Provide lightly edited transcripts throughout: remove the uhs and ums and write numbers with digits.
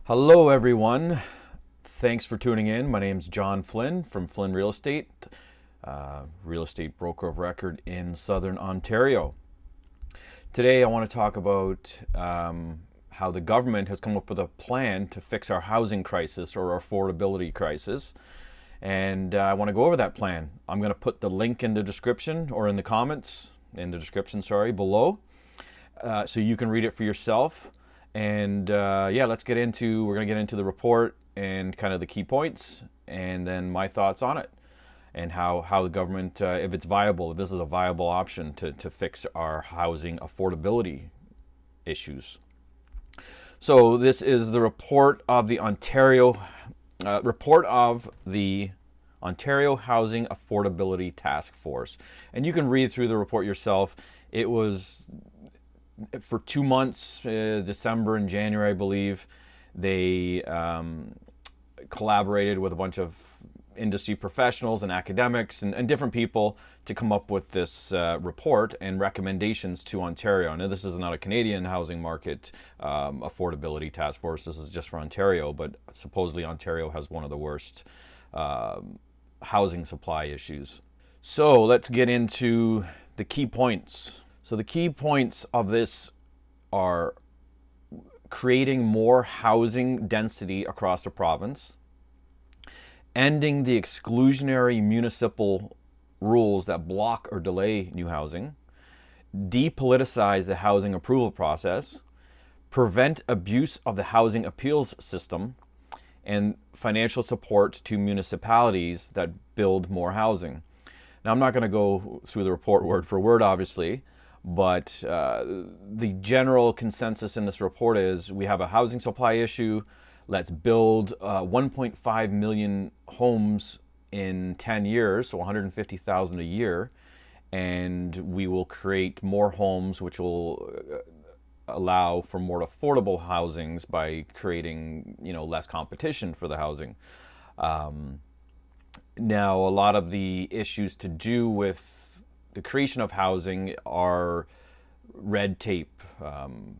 Hello, everyone. Thanks for tuning in. My name's John Flynn from Flynn real estate broker of record in Southern Ontario. Today, I want to talk about how the government has come up with a plan to fix our housing crisis or affordability crisis. And I want to go over that plan. I'm going to put the link in the description or in the comments, in the description, sorry, below, so you can read it for yourself. And yeah, we're going to get into the report and kind of the key points and then my thoughts on it and how the government, if it's viable, if this is a viable option to fix our housing affordability issues. So this is the report of the Ontario Housing Affordability Task Force. And you can read through the report yourself. It was for 2 months, December and January, I believe. They collaborated with a bunch of industry professionals and academics and different people to come up with this report and recommendations to Ontario. Now, this is not a Canadian housing market affordability task force. This is just for Ontario, but supposedly Ontario has one of the worst housing supply issues. So let's get into the key points. So the key points of this are creating more housing density across the province, ending the exclusionary municipal rules that block or delay new housing, depoliticize the housing approval process, prevent abuse of the housing appeals system, and financial support to municipalities that build more housing. Now, I'm not going to go through the report word for word, obviously, but the general consensus in this report is we have a housing supply issue. Let's build 1.5 million homes in 10 years, so 150,000 a year, and we will create more homes, which will allow for more affordable housings by creating, less competition for the housing. Now, a lot of the issues to do with the creation of housing are red tape.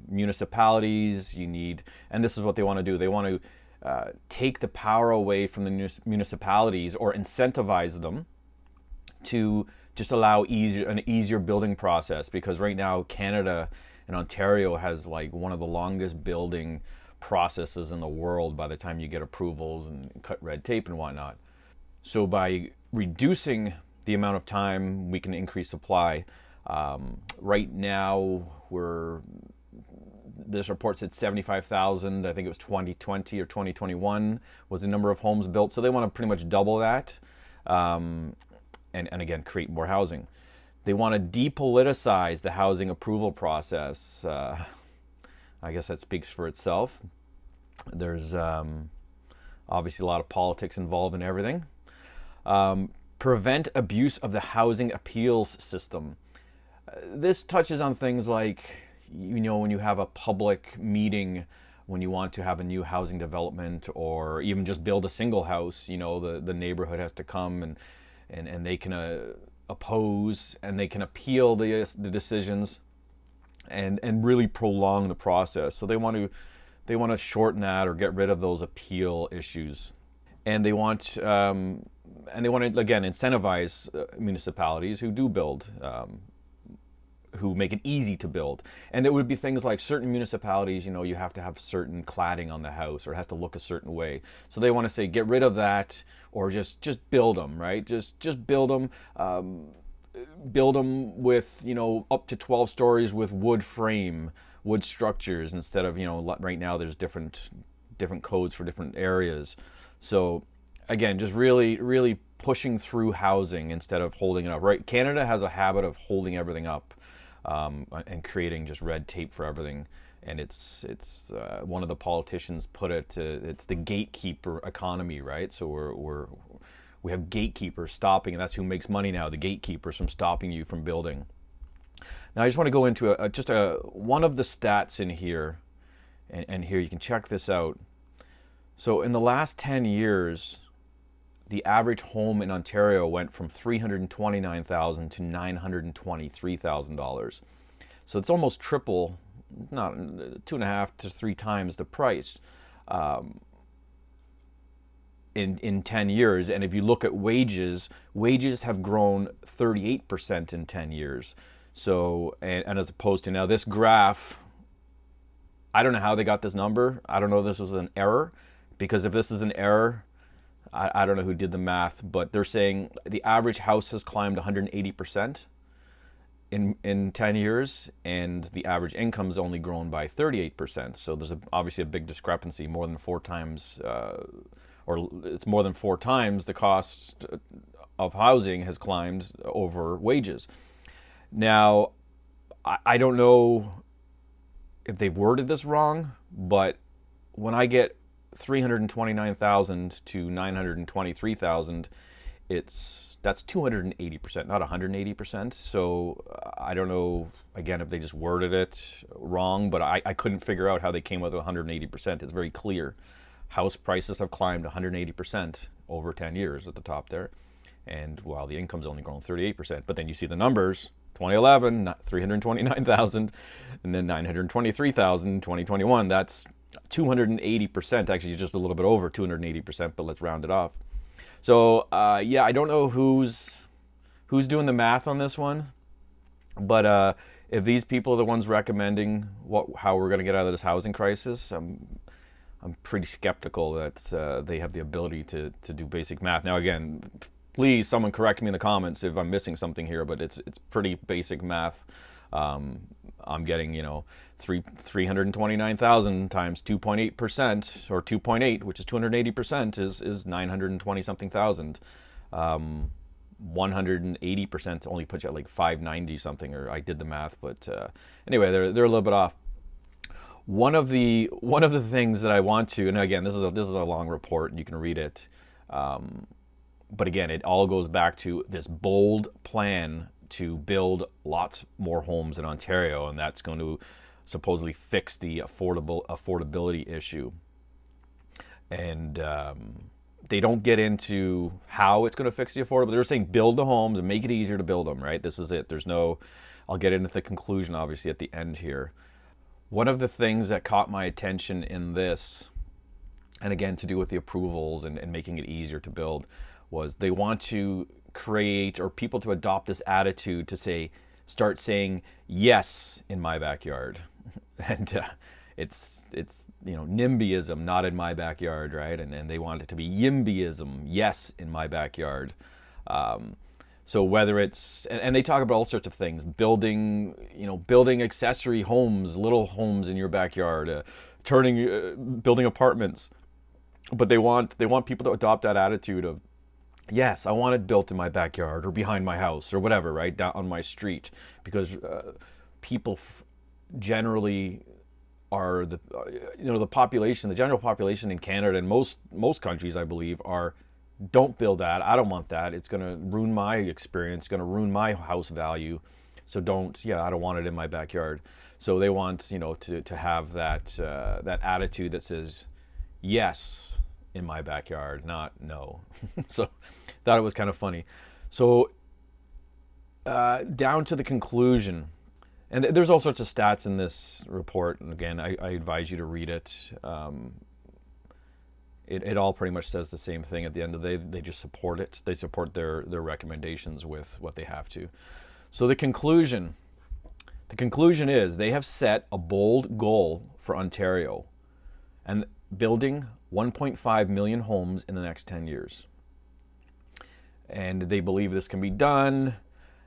Municipalities, and this is what they want to do. They want to take the power away from the municipalities or incentivize them to just allow an easier building process, because right now Canada and Ontario has like one of the longest building processes in the world by the time you get approvals and cut red tape and whatnot. So by reducing the amount of time we can increase supply. Right now, this report said 75,000. I think it was 2020 or 2021 was the number of homes built. So they want to pretty much double that, and again create more housing. They want to depoliticize the housing approval process. I guess that speaks for itself. There's obviously a lot of politics involved in everything. Prevent abuse of the housing appeals system. This touches on things like, when you have a public meeting, when you want to have a new housing development or even just build a single house, the neighborhood has to come and they can oppose and they can appeal the decisions and really prolong the process. So they want to shorten that or get rid of those appeal issues. And they want to again incentivize municipalities who do build, who make it easy to build. And there would be things like certain municipalities, you have to have certain cladding on the house or it has to look a certain way. So they want to say get rid of that or just build them, right? Just build them. Build them with up to 12 stories with wood frame, wood structures instead of right now there's different codes for different areas. So again, just really, really pushing through housing instead of holding it up. Right? Canada has a habit of holding everything up and creating just red tape for everything. And it's one of the politicians put it. It's the gatekeeper economy, right? So we have gatekeepers stopping, and that's who makes money now. The gatekeepers from stopping you from building. Now, I just want to go into one of the stats in here, and here you can check this out. So in the last 10 years, the average home in Ontario went from $329,000 to $923,000. So it's almost triple, not 2.5 to 3 times the price. in 10 years. And if you look at wages, wages have grown 38% in 10 years. So, and as opposed to now, this graph, I don't know how they got this number. I don't know if this was an error, because if this is an error, I don't know who did the math, but they're saying the average house has climbed 180% in 10 years, and the average income's only grown by 38%. So there's obviously a big discrepancy, more than 4 times, or it's more than 4 times the cost of housing has climbed over wages. Now, I don't know if they've worded this wrong, but when I get 329,000 to 923,000, that's 280%, not 180%. So I don't know, again, if they just worded it wrong, but I couldn't figure out how they came with 180%. It's very clear. House prices have climbed 180% over 10 years at the top there, and while the income's only grown 38%. But then you see the numbers: 2011, 329,000, and then 923,000, 2021. That's 280%, actually just a little bit over 280%, but let's round it off. So yeah, I don't know who's doing the math on this one, but if these people are the ones recommending how we're going to get out of this housing crisis, I'm pretty skeptical that they have the ability to do basic math. Now, again, please, someone correct me in the comments if I'm missing something here, but it's pretty basic math. I'm getting, 329,000 times 2.8%, or 2.8, which is 280%, is 920 something thousand. 180% only puts you at like 590 something, or I did the math, but anyway, they're a little bit off. One of the things that I want to, and again, this is a long report, and you can read it. But again, it all goes back to this bold plan to build lots more homes in Ontario, and that's going to supposedly fix the affordability issue. And they don't get into how it's going to fix the affordability. They're saying build the homes and make it easier to build them, right? This is it. I'll get into the conclusion, obviously, at the end here. One of the things that caught my attention in this, and again, to do with the approvals and making it easier to build, was they want to create, or people to adopt this attitude to start saying yes in my backyard. And it's NIMBYism, not in my backyard, right? And they want it to be YIMBYism, yes in my backyard. So whether it's, and they talk about all sorts of things, building accessory homes, little homes in your backyard, building apartments, but they want people to adopt that attitude of, yes, I want it built in my backyard or behind my house or whatever, right, down on my street, because people generally are the population, the general population in Canada and most countries, I believe, are, don't build that. I don't want that. It's going to ruin my experience. It's going to ruin my house value. So I don't want it in my backyard. So they want, to have that attitude that says yes in my backyard, not no. So thought it was kind of funny. So down to the conclusion, and there's all sorts of stats in this report. And again, I advise you to read it. It all pretty much says the same thing. At the end of the day, they just support it. They support their recommendations with what they have to. So the conclusion is they have set a bold goal for Ontario, and building 1.5 million homes in the next 10 years. And they believe this can be done.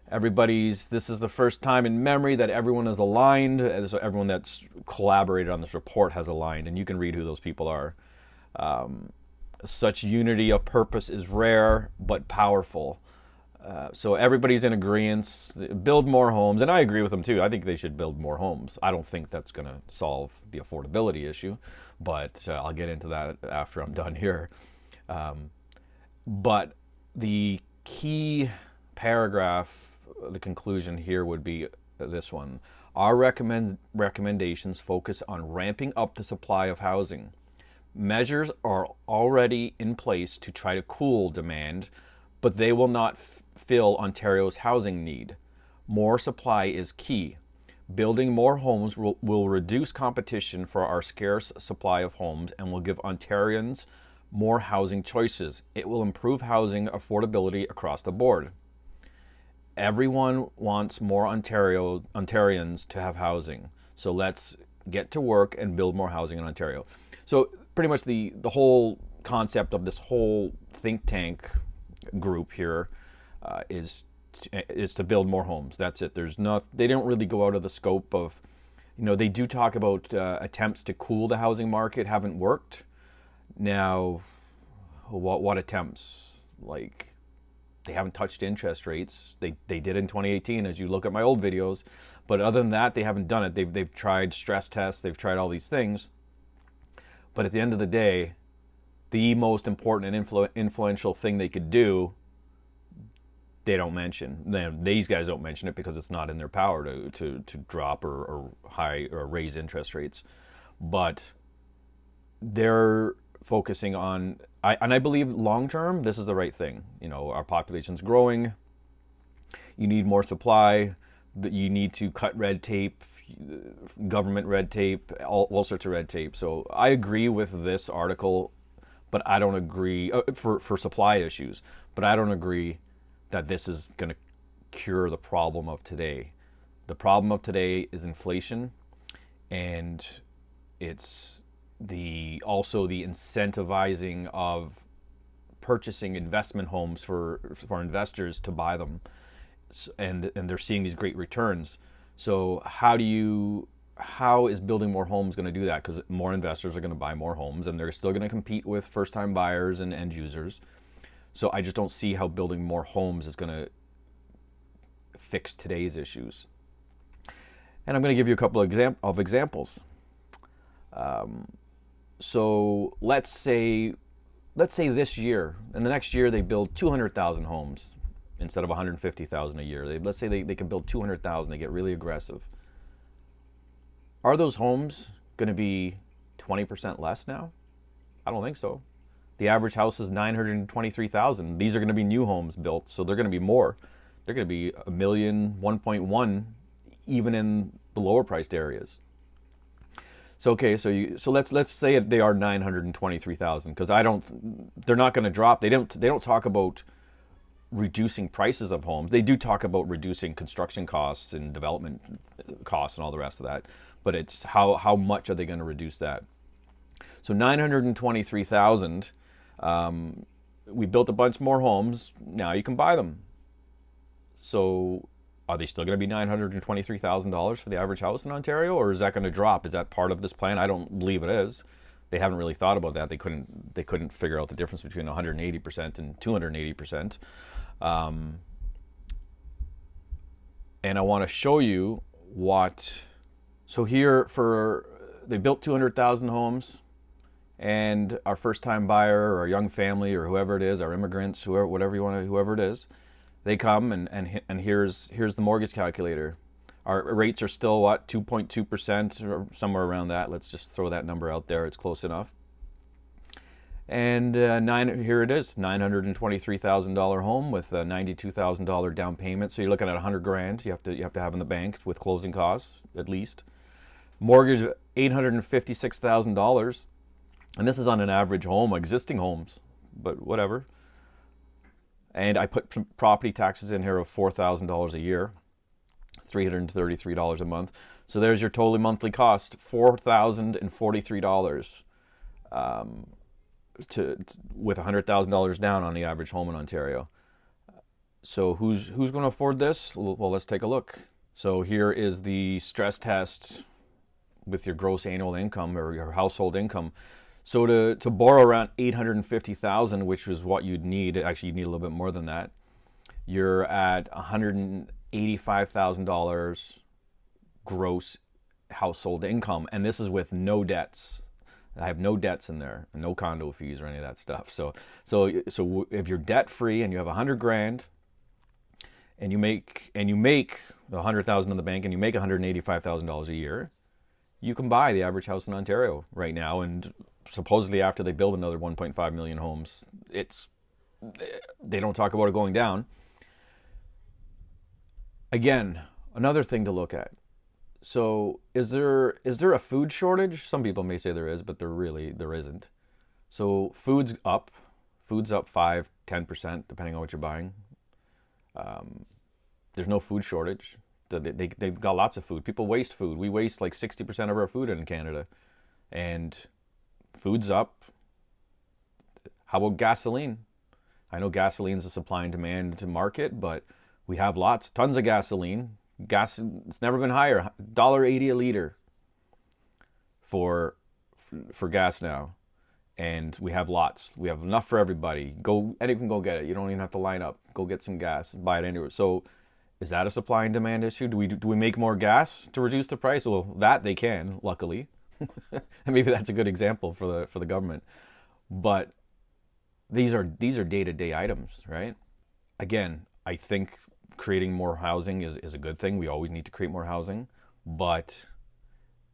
This is the first time in memory that everyone is aligned. So everyone that's collaborated on this report has aligned, and you can read who those people are. Such unity of purpose is rare but powerful. So everybody's in agreement. Build more homes, and I agree with them too. I think they should build more homes. I don't think that's going to solve the affordability issue, but I'll get into that after I'm done here. But the key paragraph, the conclusion here would be this one. Our recommendations focus on ramping up the supply of housing. Measures are already in place to try to cool demand, but they will not fill Ontario's housing need. More supply is key. Building more homes will reduce competition for our scarce supply of homes and will give Ontarians more housing choices. It will improve housing affordability across the board. Everyone wants more Ontarians to have housing. So let's get to work and build more housing in Ontario. So pretty much the whole concept of this whole think tank group here is to build more homes. That's it. They don't really go out of the scope of, they do talk about attempts to cool the housing market haven't worked. Now, what attempts? Like, they haven't touched interest rates. They did in 2018, as you look at my old videos. But other than that, they haven't done it. They've tried stress tests. They've tried all these things. But at the end of the day, the most important and influential thing they could do, they don't mention. These guys don't mention it because it's not in their power to drop or raise interest rates. But they're focusing on, I believe long term, this is the right thing. Our population's growing. You need more supply. You need to cut red tape, government red tape, all sorts of red tape. So I agree with this article, but I don't agree for supply issues. But I don't agree that this is going to cure the problem of today. The problem of today is inflation, and it's also the incentivizing of purchasing investment homes for investors to buy them, and they're seeing these great returns. So how is building more homes going to do that? Because more investors are going to buy more homes, and they're still going to compete with first-time buyers and end users. So I just don't see how building more homes is going to fix today's issues. And I'm going to give you a couple of examples. So let's say this year, and the next year they build 200,000 homes instead of 150,000 a year. Let's say they can build 200,000. They get really aggressive. Are those homes going to be 20% less now? I don't think so. The average house is 923,000. These are going to be new homes built, so they're going to be more. They're going to be $1 million, 1.1, even in the lower priced areas. So okay, so let's say they are 923,000, because they're not going to drop. They don't talk about reducing prices of homes. They do talk about reducing construction costs and development costs and all the rest of that. But it's how much are they going to reduce that? So 923,000. We built a bunch more homes. Now you can buy them. So are they still going to be $923,000 for the average house in Ontario, or is that going to drop? Is that part of this plan? I don't believe it is. They haven't really thought about that. They couldn't figure out the difference between 180% and 280%. And I want to show you what. So here they built 200,000 homes, and our first-time buyer or our young family or whoever it is, our immigrants, whoever it is, they come and here's the mortgage calculator. Our rates are still 2.2% or somewhere around that. Let's just throw that number out there. It's close enough. And here it is, $923,000 home with a $92,000 down payment. So you're looking at $100,000 you have to have in the bank with closing costs at least. Mortgage $856,000, and this is on an average home, existing homes, but whatever. And I put property taxes in here of $4,000 a year, $333 a month. So there's your total monthly cost, $4,043, with $100,000 down on the average home in Ontario. So who's going to afford this? Well, let's take a look. So here is the stress test with your gross annual income or your household income. So to borrow around $850,000, which is what you'd need, actually you'd need a little bit more than that, you're at $185,000 gross household income, and this is with no debts. I have no debts in there, no condo fees or any of that stuff. So if you're debt free and you have $100,000 and you make $100,000 in the bank and you make $185,000 a year, you can buy the average house in Ontario right now. And supposedly after they build another 1.5 million homes, they don't talk about it going down. Again, another thing to look at. So is there a food shortage? Some people may say there is, but there isn't. So food's up 5-10% depending on what you're buying. There's no food shortage. They've got lots of food. People waste food. We waste like 60% of our food in Canada, and food's up. How about gasoline? I know gasoline's a supply and demand market, but we have tons of gasoline. Gas, it's never been higher. $1.80 a liter for for gas now, and we have lots. We have enough for everybody. Anyone can go get it. You don't even have to line up. Go get some gas. Buy it anywhere. So, is that a supply and demand issue? Do we make more gas to reduce the price? Well, that they can, luckily. And maybe that's a good example for the government. But these are day-to-day items, right? Again, I think creating more housing is a good thing. We always need to create more housing, but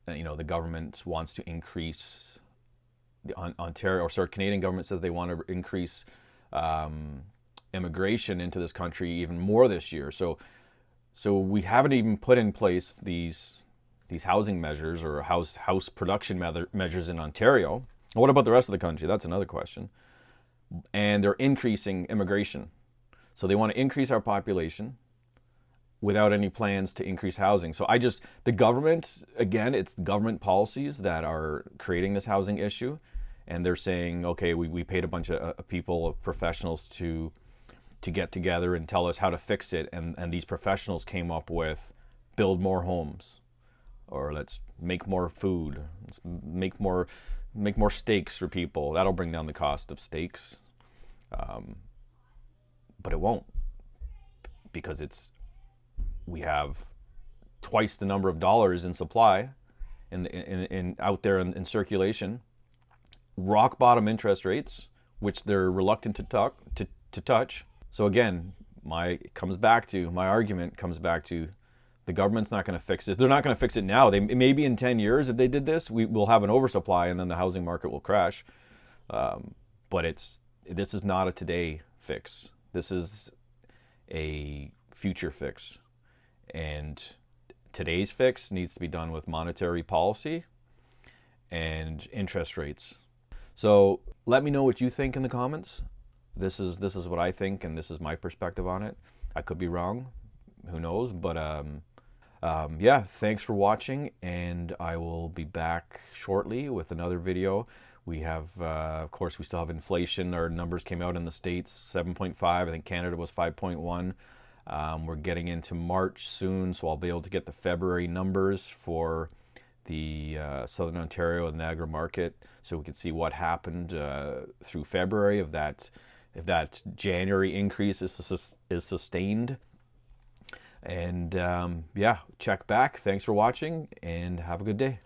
the government wants to increase the Canadian government says they want to increase immigration into this country even more this year. So we haven't even put in place these housing measures or house production measures in Ontario. What about the rest of the country? That's another question. And they're increasing immigration. So they want to increase our population without any plans to increase housing. So the government, again, it's government policies that are creating this housing issue. And they're saying, okay, we paid a bunch of people, of professionals to get together and tell us how to fix it. And these professionals came up with build more homes, or let's make more food, let's make more steaks for people. That'll bring down the cost of steaks. But it won't, because we have twice the number of dollars in supply in out there in circulation, rock bottom interest rates, which they're reluctant to touch. So again, my argument comes back to the government's not going to fix this. They're not going to fix it now. Maybe in 10 years, if they did this, we'll have an oversupply and then the housing market will crash. But this is not a today fix. This is a future fix. And today's fix needs to be done with monetary policy and interest rates. So let me know what you think in the comments. This is what I think, and this is my perspective on it. I could be wrong. Who knows? But yeah, thanks for watching, and I will be back shortly with another video. We have, of course, we still have inflation. Our numbers came out in the States, 7.5. I think Canada was 5.1. We're getting into March soon, so I'll be able to get the February numbers for the Southern Ontario and Niagara market, so we can see what happened through February, if that January increase is sustained. And yeah, check back. Thanks for watching, and have a good day.